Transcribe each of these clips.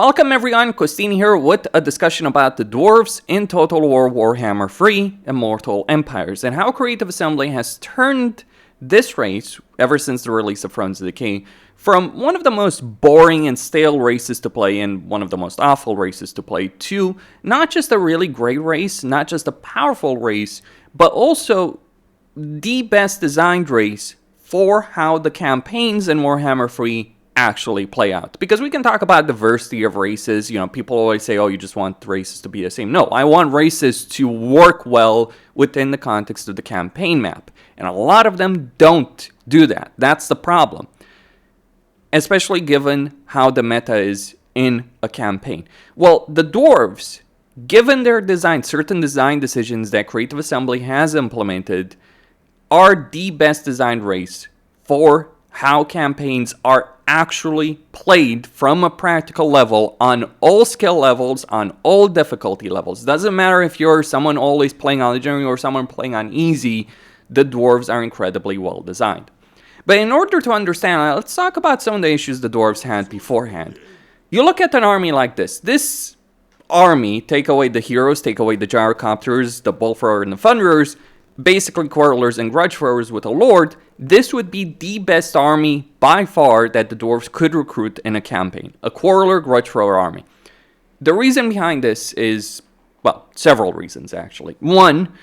Welcome everyone, Costine here with a discussion about the Dwarves in Total War Warhammer 3 Immortal Empires and how Creative Assembly has turned this race, ever since the release of Thrones of Decay, from one of the most boring and stale races to play and one of the most awful races to play to not just a really great race, not just a powerful race, but also the best designed race for how the campaigns in Warhammer 3 actually play out. Because we can talk about diversity of races, people always say, oh, you just want the races to be the same. No, I want races to work well within the context of the campaign map. And a lot of them don't do that. That's the problem. Especially given how the meta is in a campaign. Well, the Dwarves, given their design, certain design decisions that Creative Assembly has implemented, are the best designed race for how campaigns are actually played from a practical level on all skill levels, on all difficulty levels. Doesn't matter if you're someone always playing on legendary or someone playing on easy, the Dwarves are incredibly well designed. But in order to understand, let's talk about some of the issues the Dwarves had beforehand. You look at an army like this. This army, take away the heroes, take away the gyrocopters, the bull thrower and the thunderers, basically quarrelers and grudge throwers with a lord, this would be the best army by far that the Dwarves could recruit in a campaign. A quarreler, grudge thrower army. The reason behind this is, well, several reasons actually. One,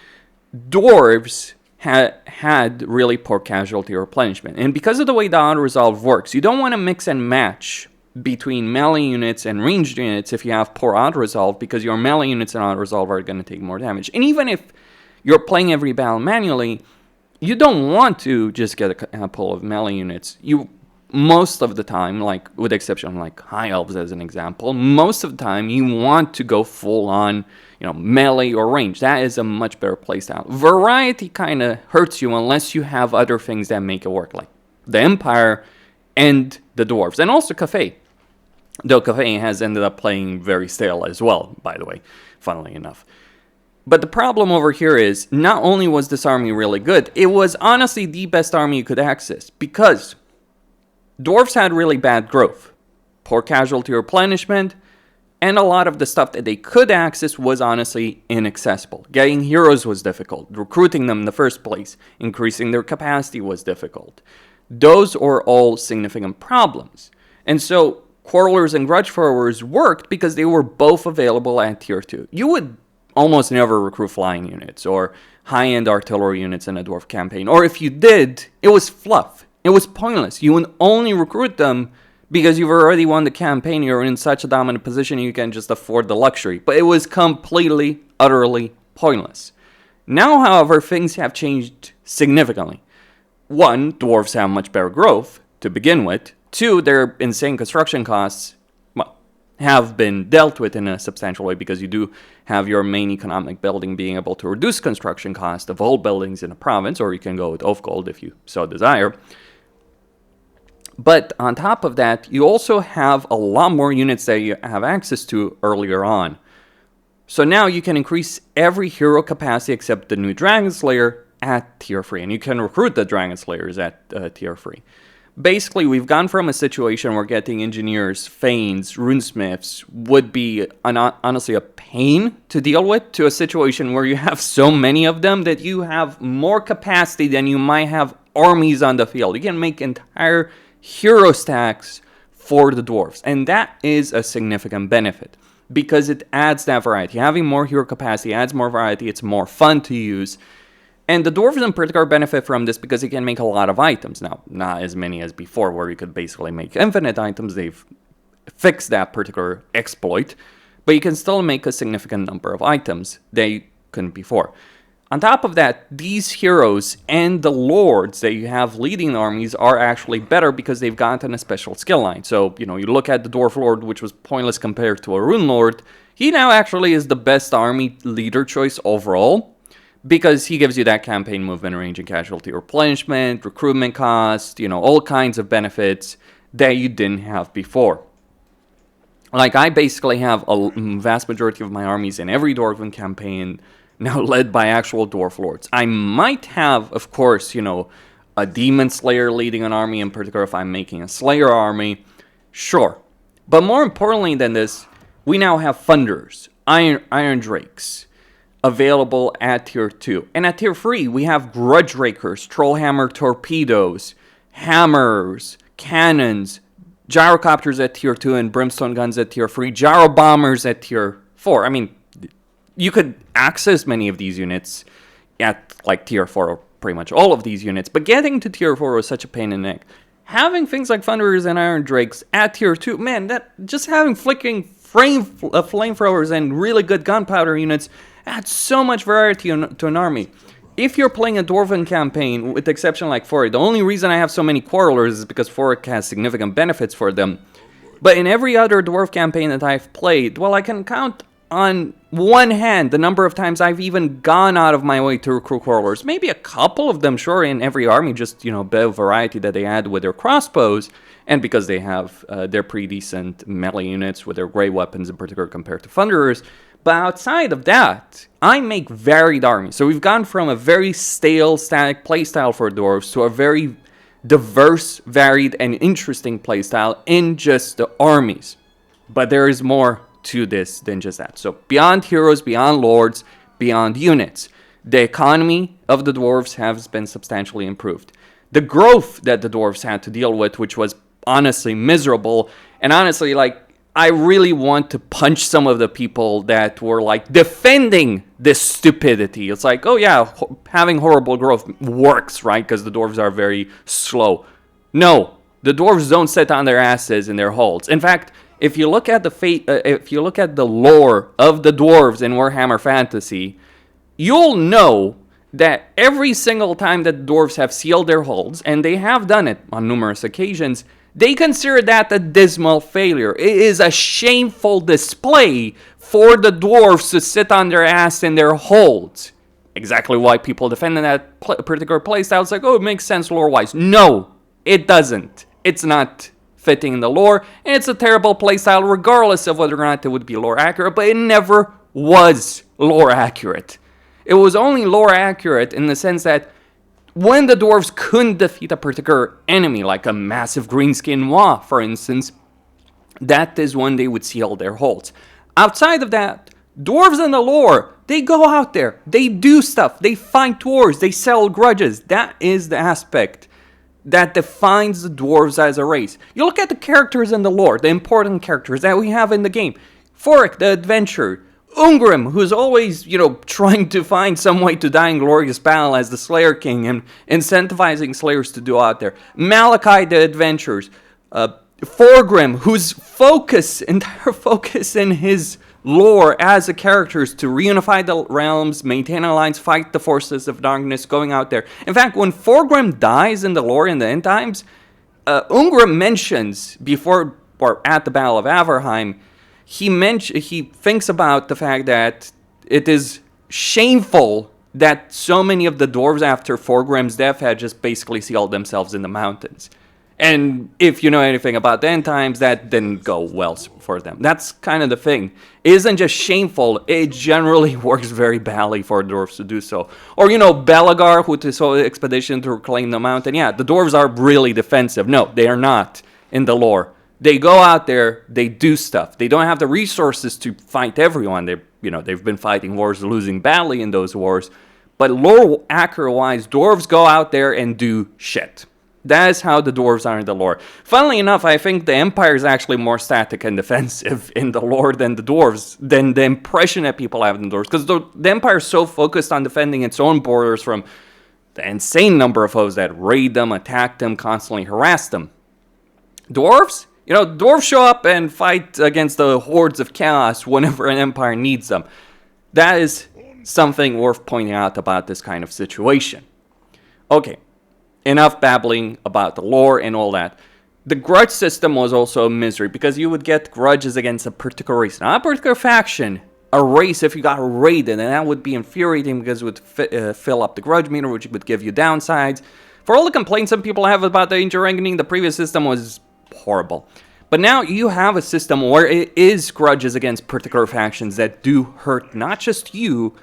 Dwarves had really poor casualty replenishment. And because of the way the auto-resolve works, you don't want to mix and match between melee units and ranged units if you have poor auto-resolve, because your melee units and auto-resolve are going to take more damage. And even if you're playing every battle manually, you don't want to just get a handful of melee units. You, most of the time, like with the exception of like High Elves as an example, most of the time you want to go full on, melee or range. That is a much better playstyle. Variety kind of hurts you unless you have other things that make it work, like the Empire and the Dwarves, and also Cafe. Though Cafe has ended up playing very stale as well, by the way, funnily enough. But the problem over here is, not only was this army really good, it was honestly the best army you could access, because Dwarves had really bad growth, poor casualty replenishment, and a lot of the stuff that they could access was honestly inaccessible. Getting heroes was difficult, recruiting them in the first place, increasing their capacity was difficult. Those are all significant problems. And so, quarrelers and grudge throwers worked because they were both available at tier 2. You would almost never recruit flying units or high-end artillery units in a dwarf campaign. Or if you did, it was fluff. It was pointless. You would only recruit them because you've already won the campaign. You're in such a dominant position you can just afford the luxury. But it was completely, utterly pointless. Now, however, things have changed significantly. One, dwarves have much better growth to begin with. Two, their insane construction costs have been dealt with in a substantial way, because you do have your main economic building being able to reduce construction cost of all buildings in a province, or you can go with off gold if you so desire. But on top of that, you also have a lot more units that you have access to earlier on. So now you can increase every hero capacity except the new Dragon Slayer at tier 3, and you can recruit the Dragon Slayers at tier 3. Basically, we've gone from a situation where getting engineers, Thanes, runesmiths would be honestly a pain to deal with, to a situation where you have so many of them that you have more capacity than you might have armies on the field. You can make entire hero stacks for the dwarves, and that is a significant benefit because it adds that variety. Having more hero capacity adds more variety, it's more fun to use. And the dwarves in particular benefit from this because you can make a lot of items. Now, not as many as before, where you could basically make infinite items. They've fixed that particular exploit. But you can still make a significant number of items they couldn't before. On top of that, these heroes and the lords that you have leading armies are actually better because they've gotten a special skill line. So, you look at the dwarf lord, which was pointless compared to a rune lord. He now actually is the best army leader choice overall, because he gives you that campaign movement range and casualty replenishment, recruitment cost, all kinds of benefits that you didn't have before. Like, I basically have a vast majority of my armies in every Dwarven campaign now led by actual Dwarf Lords. I might have, of course, a Demon Slayer leading an army, in particular if I'm making a Slayer army. Sure. But more importantly than this, we now have Thunders, Iron Drakes, available at Tier 2. And at Tier 3, we have Grudge Rakers, Trollhammer Torpedoes, Hammers, Cannons, Gyrocopters at Tier 2, and Brimstone Guns at Tier 3, Gyro Bombers at Tier 4. I mean, you could access many of these units at, like, Tier 4, or pretty much all of these units, but getting to Tier 4 was such a pain in the neck. Having things like Thunderers and Iron Drakes at Tier 2, man, that just having flicking flamethrowers and really good gunpowder units adds so much variety to an army. If you're playing a Dwarven campaign, with the exception like Forik, the only reason I have so many Quarrelers is because Forik has significant benefits for them. But in every other Dwarf campaign that I've played, well, I can count on one hand the number of times I've even gone out of my way to recruit Quarrelers. Maybe a couple of them, sure, in every army, just, you know, a bit of variety that they add with their crossbows, and because they have their pretty decent melee units with their great weapons in particular compared to Thunderers. But outside of that, I make varied armies. So we've gone from a very stale, static playstyle for Dwarves to a very diverse, varied, and interesting playstyle in just the armies. But there is more to this than just that. So beyond heroes, beyond lords, beyond units, the economy of the Dwarves has been substantially improved. The growth that the Dwarves had to deal with, which was honestly miserable, and honestly, like, I really want to punch some of the people that were, like, defending this stupidity. It's like, oh yeah, having horrible growth works, right? Because the Dwarves are very slow. No, the Dwarves don't sit on their asses in their holds. In fact, if you look at the lore of the Dwarves in Warhammer Fantasy, you'll know that every single time that the Dwarves have sealed their holds, and they have done it on numerous occasions, they consider that a dismal failure. It is a shameful display for the Dwarves to sit on their ass in their holds. Exactly why people defend that particular playstyle. It's like, oh, it makes sense lore-wise. No, it doesn't. It's not fitting in the lore, and it's a terrible playstyle regardless of whether or not it would be lore accurate, but it never was lore accurate. It was only lore accurate in the sense that when the Dwarves couldn't defeat a particular enemy, like a massive greenskin Wa, for instance, that is when they would seal their holds. Outside of that, Dwarves in the lore, they go out there, they do stuff, they fight wars, they sell grudges. That is the aspect that defines the Dwarves as a race. You look at the characters in the lore, the important characters that we have in the game. Forik, the adventurer. Ungrim, who's always, you know, trying to find some way to die in glorious battle as the Slayer King and incentivizing Slayers to do out there. Malachi, the adventurers. Thorgrim, whose entire focus in his lore as a character is to reunify the realms, maintain alliance, fight the forces of darkness, going out there. In fact, when Thorgrim dies in the lore in the end times, Ungrim mentions before or at the Battle of Averheim, he thinks about the fact that it is shameful that so many of the Dwarves after Thorgrim's death had just basically sealed themselves in the mountains. And if you know anything about the end times, that didn't go well for them. That's kind of the thing. It isn't just shameful, it generally works very badly for Dwarves to do so. Or, you know, Belagar, who took an expedition to reclaim the mountain. Yeah, the Dwarves are really defensive. No, they are not in the lore. They go out there, they do stuff. They don't have the resources to fight everyone. They've been fighting wars, losing badly in those wars. But lore accurate-wise, Dwarves go out there and do shit. That is how the Dwarves are in the lore. Funnily enough, I think the Empire is actually more static and defensive in the lore than the Dwarves, than the impression that people have in the Dwarves. Because the Empire is so focused on defending its own borders from the insane number of foes that raid them, attack them, constantly harass them. Dwarves? You know, Dwarves show up and fight against the hordes of chaos whenever an empire needs them. That is something worth pointing out about this kind of situation. Okay, enough babbling about the lore and all that. The grudge system was also a misery because you would get grudges against a particular race. Not a particular faction, a race if you got raided, and that would be infuriating because it would fill up the grudge meter, which would give you downsides. For all the complaints some people have about the interranking, the previous system was horrible. But now you have a system where it is grudges against particular factions that do hurt not just you,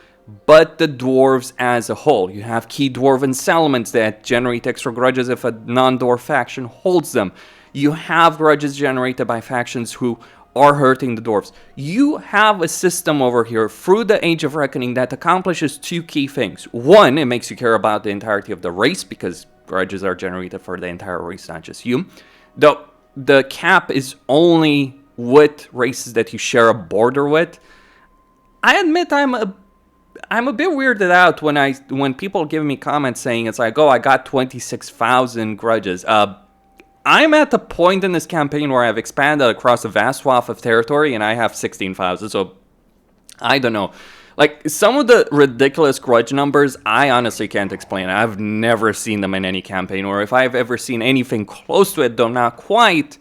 but the Dwarves as a whole. You have key Dwarven settlements that generate extra grudges if a non-Dwarf faction holds them. You have grudges generated by factions who are hurting the dwarves. You have a system over here through the Age of Reckoning that accomplishes two key things. One, it makes you care about the entirety of the race because grudges are generated for the entire race, not just you. The cap is only with races that you share a border with. I admit I'm a bit weirded out when people give me comments saying it's like, oh, I got 26,000 grudges. I'm at the point in this campaign where I've expanded across a vast swath of territory and I have 16,000, so I don't know. Like, some of the ridiculous grudge numbers, I honestly can't explain. I've never seen them in any campaign, or if I've ever seen anything close to it, though not quite,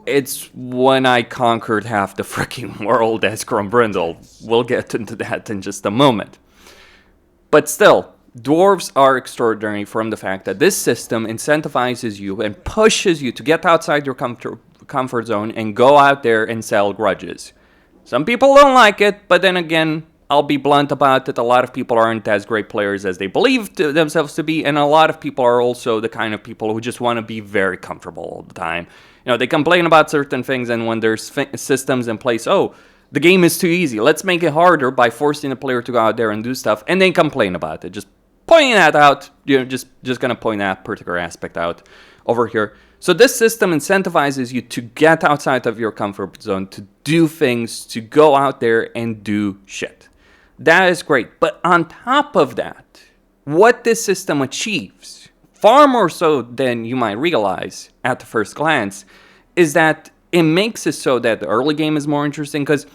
it's when I conquered half the freaking world as Grumbrindle. We'll get into that in just a moment. But still, dwarves are extraordinary from the fact that this system incentivizes you and pushes you to get outside your comfort zone and go out there and sell grudges. Some people don't like it, but then again, I'll be blunt about it. A lot of people aren't as great players as they believe themselves to be, and a lot of people are also the kind of people who just want to be very comfortable all the time. You know, they complain about certain things, and when there's systems in place, oh, the game is too easy. Let's make it harder by forcing the player to go out there and do stuff, and then complain about it. Just pointing that out, you know, just gonna point that particular aspect out over here. So this system incentivizes you to get outside of your comfort zone, to do things, to go out there and do shit. That is great. But on top of that, what this system achieves, far more so than you might realize at the first glance, is that it makes it so that the early game is more interesting, because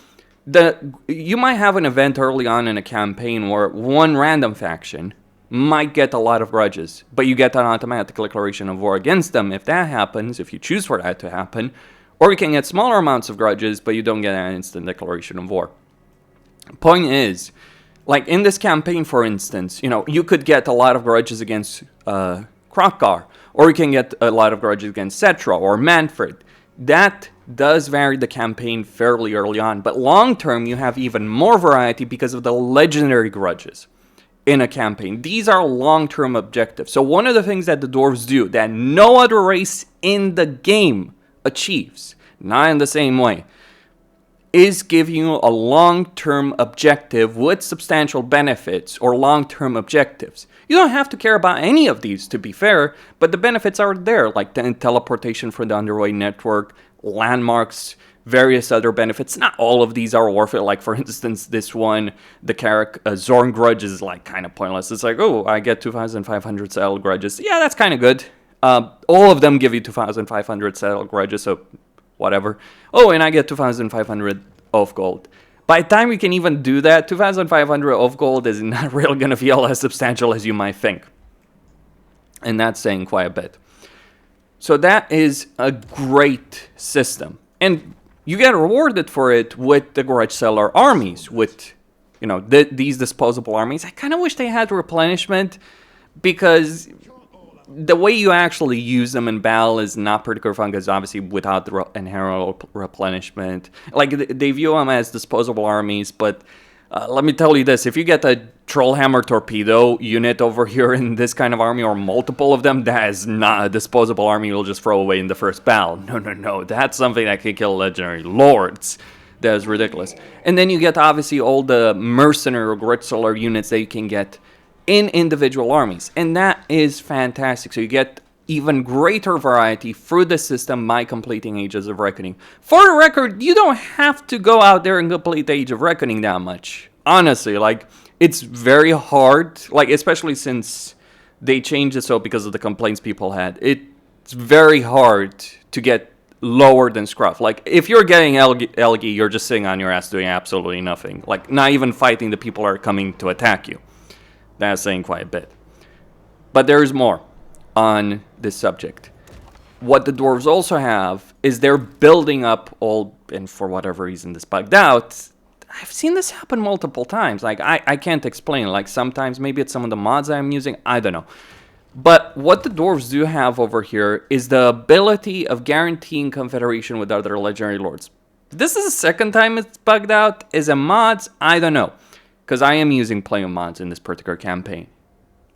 you might have an event early on in a campaign where one random faction might get a lot of grudges, but you get an automatic declaration of war against them if that happens, if you choose for that to happen, or you can get smaller amounts of grudges, but you don't get an instant declaration of war. Point is, like in this campaign, for instance, you know, you could get a lot of grudges against Krokkar, or you can get a lot of grudges against Cetra or Manfred. That does vary the campaign fairly early on, but long term you have even more variety because of the legendary grudges in a campaign. These are long-term objectives. So one of the things that the dwarves do that no other race in the game achieves, not in the same way, is give you a long-term objective with substantial benefits or long-term objectives. You don't have to care about any of these, to be fair, but the benefits are there, like the teleportation for the underway network, landmarks, various other benefits. Not all of these are worth it. Like, for instance, this one, the Zorn grudge is like kind of pointless. It's like, oh, I get 2,500 settled grudges. Yeah, that's kind of good. All of them give you 2,500 settled grudges, so whatever. Oh, and I get 2,500 of gold. By the time you can even do that, 2,500 of gold is not really going to feel as substantial as you might think. And that's saying quite a bit. So that is a great system. And you get rewarded for it with the grudge seller armies, with, you know, these disposable armies. I kind of wish they had replenishment, because the way you actually use them in battle is not particularly fun, because obviously without the inherent replenishment, like they view them as disposable armies. But let me tell you this, if you get a Trollhammer torpedo unit over here in this kind of army, or multiple of them, that is not a disposable army you'll just throw away in the first battle. No, that's something that can kill legendary lords. That is ridiculous. And then you get obviously all the mercenary or grudge seller units that you can get in individual armies, and that is fantastic. So you get even greater variety through the system by completing Ages of Reckoning. For the record, you don't have to go out there and complete Age of Reckoning that much. Honestly, like, it's very hard, like, especially since they changed it so because of the complaints people had. It's very hard to get lower than Scruff. Like, if you're getting Elgi, you're just sitting on your ass doing absolutely nothing. Like, not even fighting the people that are coming to attack you. That's saying quite a bit. But there's more on this subject. What the dwarves also have is they're building up all, and for whatever reason this bugged out. I've seen this happen multiple times. Like, I can't explain. Like, sometimes maybe it's some of the mods I'm using. I don't know. But what the dwarves do have over here is the ability of guaranteeing confederation with other legendary lords. This is the second time it's bugged out. Is it mods? I don't know, because I am using player mods in this particular campaign.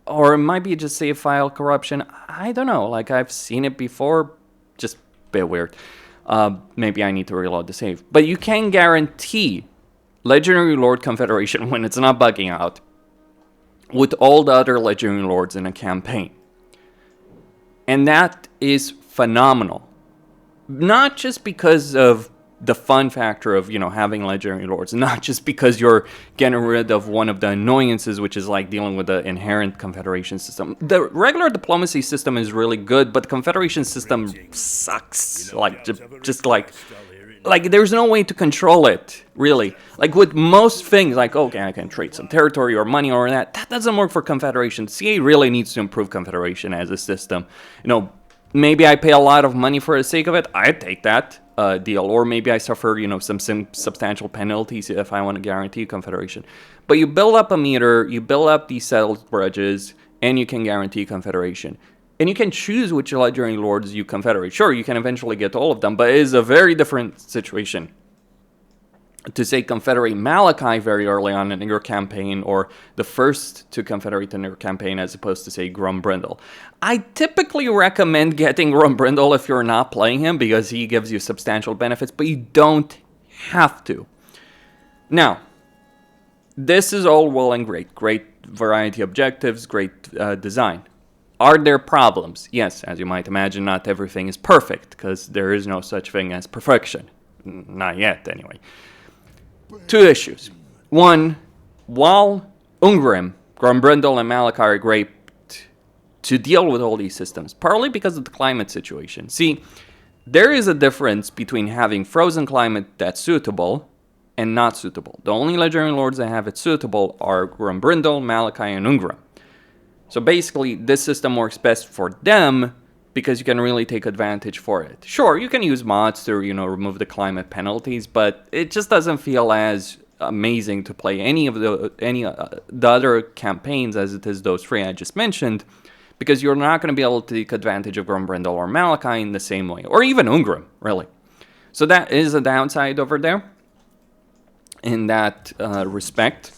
Or it might be just save file corruption. I don't know. Like, I've seen it before. Just bit weird. Maybe I need to reload the save. But you can guarantee Legendary Lord Confederation when it's not bugging out with all the other Legendary Lords in a campaign. And that is phenomenal. Not just because of the fun factor of, you know, having Legendary Lords. Not just because you're getting rid of one of the annoyances, which is like dealing with the inherent Confederation system. The regular diplomacy system is really good, but the Confederation system sucks. Like, just like there's no way to control it, really. Like with most things, like, okay, I can trade some territory or money or that. That doesn't work for Confederation. CA really needs to improve Confederation as a system. You know, maybe I pay a lot of money for the sake of it. I'd take that deal. Or maybe I suffer, you know, some substantial penalties if I want to guarantee Confederation. But you build up a meter, you build up these settled grudges, and you can guarantee Confederation. And you can choose which Legendary Lords you confederate. Sure, you can eventually get all of them, but it is a very different situation to say confederate Malachi very early on in your campaign, or the first to confederate in your campaign, as opposed to say Grumbrindle. I typically recommend getting Grumbrindle if you're not playing him, because he gives you substantial benefits, but you don't have to. Now, this is all well and great. Great variety objectives, great design. Are there problems? Yes, as you might imagine, not everything is perfect, because there is no such thing as perfection. Not yet, anyway. Two issues. One, while Ungrim, Grumbrindle, and Malachi are great to deal with all these systems, partly because of the climate situation. See, there is a difference between having frozen climate that's suitable and not suitable. The only Legendary Lords that have it suitable are Grumbrindle, Malachi, and Ungrim. So basically, this system works best for them because you can really take advantage for it. Sure, you can use mods to, you know, remove the climate penalties, but it just doesn't feel as amazing to play any of the other campaigns as it is those three I just mentioned, because you're not going to be able to take advantage of Grumbrindle or Malachi in the same way, or even Ungrim, really. So that is a downside over there in that respect.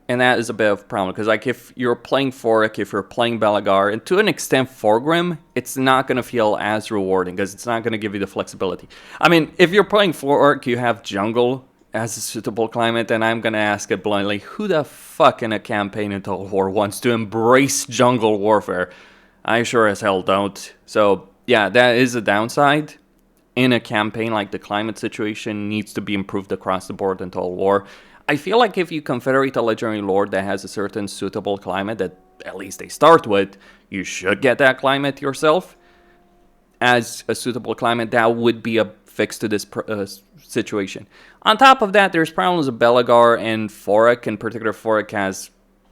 And that is a bit of a problem, because like if you're playing Forik, if you're playing Belagar, and to an extent Forgrim, it's not going to feel as rewarding, because it's not going to give you the flexibility. I mean, if you're playing Forik, you have Jungle as a suitable climate, and I'm going to ask it bluntly, who the fuck in a campaign in Total War wants to embrace jungle warfare? I sure as hell don't. So yeah, that is a downside. In a campaign, like the climate situation needs to be improved across the board in Total War. I feel like if you confederate a Legendary Lord that has a certain suitable climate that at least they start with, you should get that climate yourself as a suitable climate. That would be a fix to this situation. On top of that, there's problems with Belagar and Forik. In particular, Forik has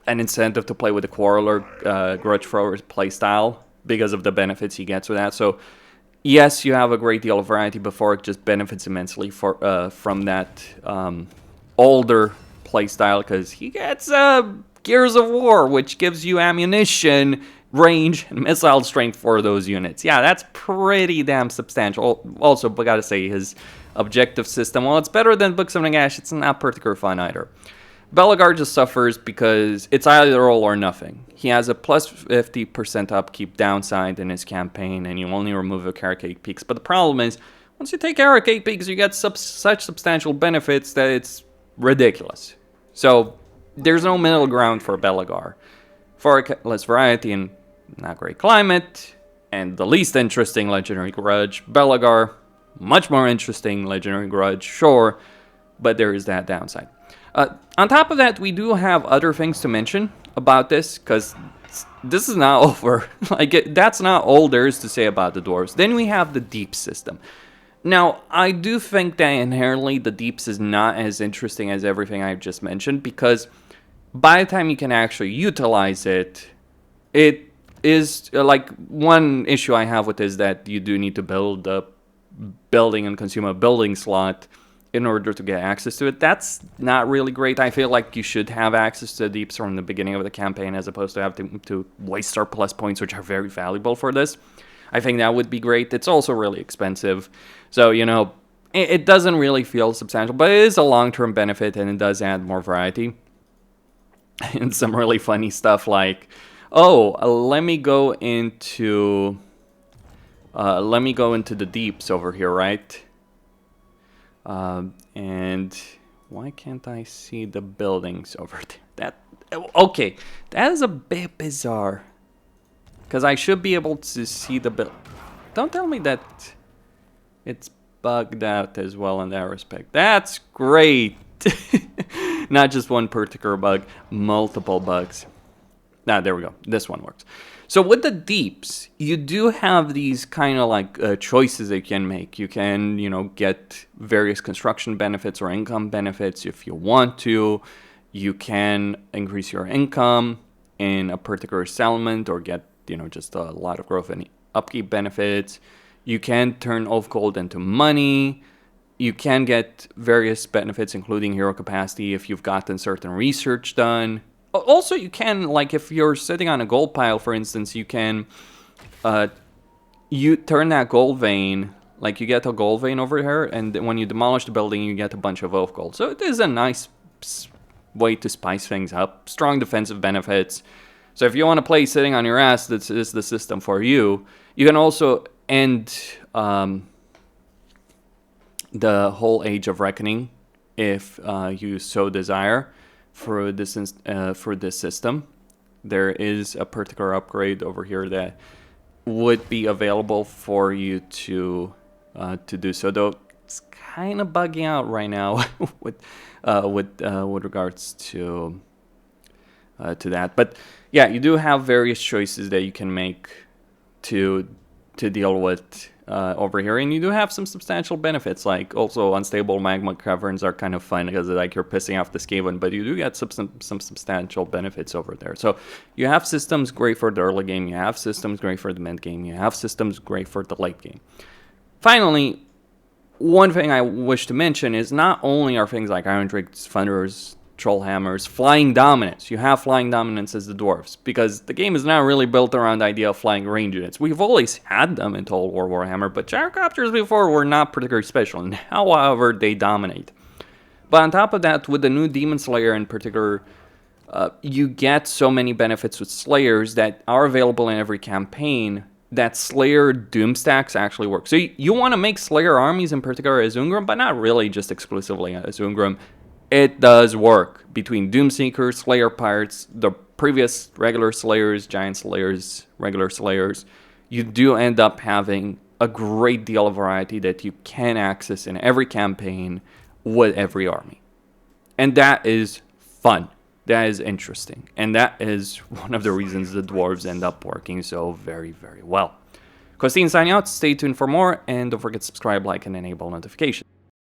an incentive to play with the Quarreler Grudge Thrower playstyle because of the benefits he gets with that. So yes, you have a great deal of variety, but Forik just benefits immensely from that older playstyle, because he gets Gears of War, which gives you ammunition, range, and missile strength for those units. Yeah, that's pretty damn substantial. Also, I gotta say, his objective system, while it's better than Books of Nagash, it's not particularly fun either. Belagar just suffers because it's either all or nothing. He has a plus 50% upkeep downside in his campaign, and you only remove a Caracate Peaks. But the problem is, once you take Caracate Peaks, you get such substantial benefits that it's ridiculous. So there's no middle ground for Belagar. For less variety and not great climate, and the least interesting Legendary Grudge, Belagar, much more interesting Legendary Grudge, sure, but there is that downside. On top of that, we do have other things to mention about this, because this is not over. That's not all there is to say about the Dwarves. Then we have the Deep system. Now, I do think that inherently the Deeps is not as interesting as everything I've just mentioned, because by the time you can actually utilize it, it is, like, one issue I have with it is that you do need to build a building and consume a building slot in order to get access to it. That's not really great. I feel like you should have access to the Deeps from the beginning of the campaign, as opposed to having to waste our plus points, which are very valuable for this. I think that would be great. It's also really expensive. So, you know, it doesn't really feel substantial, but it is a long-term benefit, and it does add more variety. And some really funny stuff like, oh, let me go into let me go into the deeps over here, right? And why can't I see the buildings over there? Okay, that is a bit bizarre. Because I should be able to see the build. Don't tell me that it's bugged out as well in that respect. That's great. Not just one particular bug, multiple bugs. There we go. This one works. So with the deeps, you do have these kind of like choices that you can make. You can, you know, get various construction benefits or income benefits if you want to. You can increase your income in a particular settlement or get, you know, just a lot of growth and upkeep benefits. You can turn off gold into money. You can get various benefits, including hero capacity if you've gotten certain research done. Also, you can, like, if you're sitting on a gold pile, for instance, you can, you turn that gold vein, like, you get a gold vein over here, and when you demolish the building, you get a bunch of oath gold. So it is a nice way to spice things up. Strong defensive benefits. So if you want to play sitting on your ass, this is the system for you. You can also end the whole Age of Reckoning if you so desire. For this system, there is a particular upgrade over here that would be available for you to do so. Though it's kind of bugging out right now with regards to that. But yeah, you do have various choices that you can make to deal with over here, and you do have some substantial benefits. Like also unstable magma caverns are kind of fun because like you're pissing off the Skaven, but you do get some substantial benefits over there. So you have systems great for the early game, you have systems great for the mid game, you have systems great for the late game. Finally, one thing I wish to mention is not only are things like Iron Drakes, Thunderers, Troll Hammers, Flying Dominance. You have Flying Dominance as the Dwarfs, because the game is not really built around the idea of flying range units. We've always had them in Total War Warhammer, but gyrocopters before were not particularly special. Now, however, they dominate. But on top of that, with the new Demon Slayer in particular, you get so many benefits with Slayers that are available in every campaign that Slayer Doom stacks actually work. So you want to make Slayer armies in particular as Ungram, but not really just exclusively as Ungram. It does work between Doomseekers, Slayer Pirates, the previous regular Slayers, Giant Slayers, regular Slayers. You do end up having a great deal of variety that you can access in every campaign with every army. And that is fun. That is interesting. And that is one of the reasons the Dwarves end up working so very, very well. Costine signing out. Stay tuned for more. And don't forget to subscribe, like, and enable notifications.